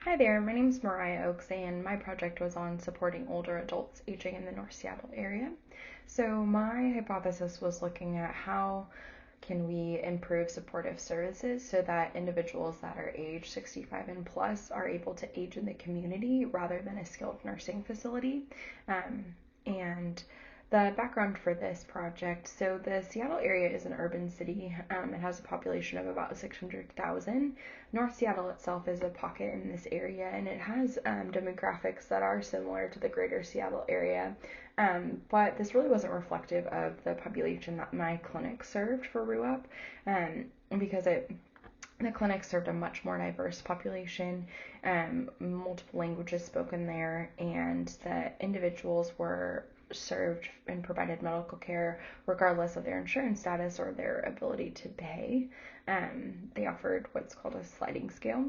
Hi there, my name is Mariah Oaks, and my project was on supporting older adults aging in the North Seattle area. So my hypothesis was looking at how can we improve supportive services so that individuals that are age 65 and plus are able to age in the community rather than a skilled nursing facility. And the background for this project, so the Seattle area is an urban city. It has a population of about 600,000. North Seattle itself is a pocket in this area, and it has demographics that are similar to the greater Seattle area. But this really wasn't reflective of the population that my clinic served for RUAP, because the clinic served a much more diverse population, multiple languages spoken there, and the individuals were served and provided medical care regardless of their insurance status or their ability to pay. They offered what's called a sliding scale.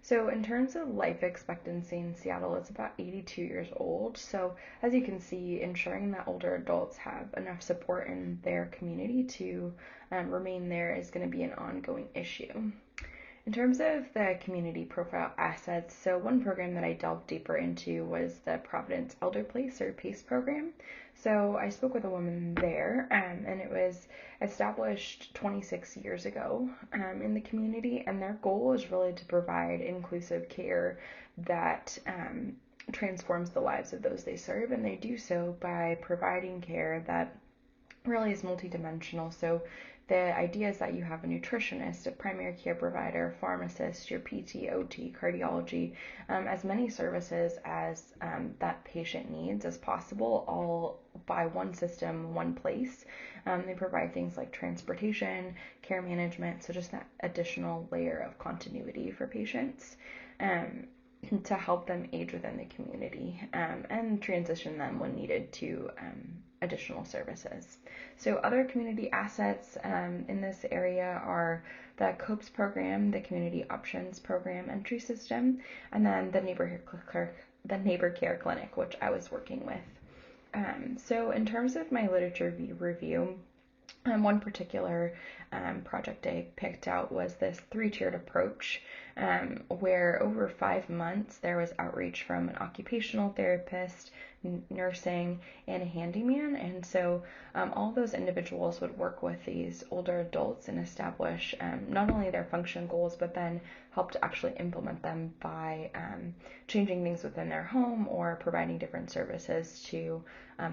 So in terms of life expectancy in Seattle, it's about 82 years old. So as you can see, ensuring that older adults have enough support in their community to remain there is going to be an ongoing issue. In terms of the community profile assets, so one program that I delved deeper into was the Providence Elder Place or PACE program. So I spoke with a woman there, and it was established 26 years ago in the community, and their goal is really to provide inclusive care that transforms the lives of those they serve, and they do so by providing care that really is multidimensional. So the idea is that you have a nutritionist, a primary care provider, pharmacist, your PT, OT, cardiology, as many services as that patient needs as possible, all by one system, one place. They provide things like transportation, care management, so just that additional layer of continuity for patients. To help them age within the community and transition them when needed to additional services. So other community assets in this area are the COPES program, the Community Options Program entry system, and then the Neighbor Care Clinic, which I was working with. So in terms of my literature review, one particular project I picked out was this three-tiered approach, where over 5 months there was outreach from an occupational therapist, nursing, and a handyman. And so all those individuals would work with these older adults and establish not only their function goals, but then help to actually implement them by changing things within their home or providing different services to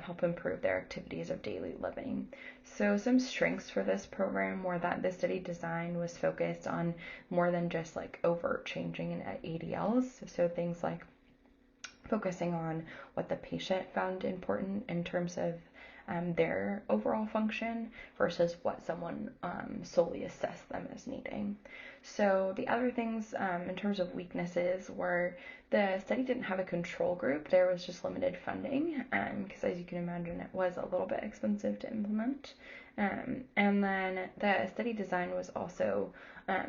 help improve their activities of daily living. So some strengths for this program were that the study design was focused on more than just like overt changing in ADLs. So things like focusing on what the patient found important in terms of their overall function versus what someone solely assessed them as needing. So the other things in terms of weaknesses were the study didn't have a control group. There was just limited funding because as you can imagine it was a little bit expensive to implement. And then the study design was also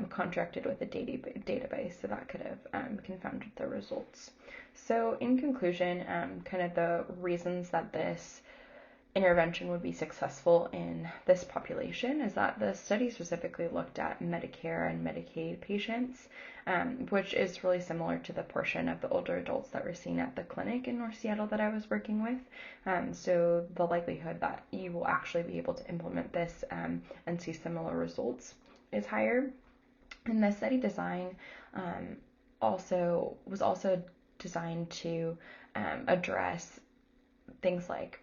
contracted with a database, so that could have confounded the results. So in conclusion, kind of the reasons that this intervention would be successful in this population is that the study specifically looked at Medicare and Medicaid patients, which is really similar to the portion of the older adults that were seen at the clinic in North Seattle that I was working with. So the likelihood that you will actually be able to implement this and see similar results is higher. And the study design was also designed to address things like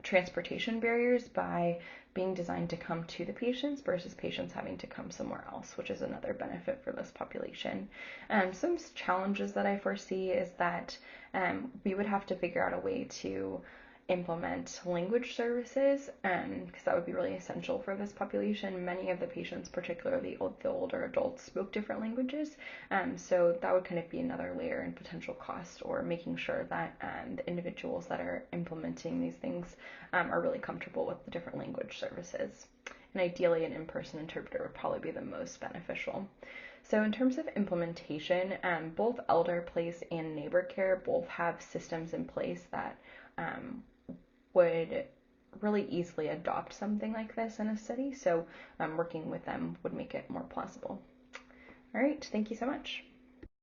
transportation barriers by being designed to come to the patients versus patients having to come somewhere else, which is another benefit for this population. Some challenges that I foresee is that we would have to figure out a way to implement language services because that would be really essential for this population. Many of the patients, particularly the older adults, spoke different languages, so that would kind of be another layer in potential cost, or making sure that the individuals that are implementing these things are really comfortable with the different language services. And ideally an in-person interpreter would probably be the most beneficial. So in terms of implementation, both Elder Place and Neighbor Care both have systems in place that would really easily adopt something like this in a city, so working with them would make it more plausible. All right, thank you so much.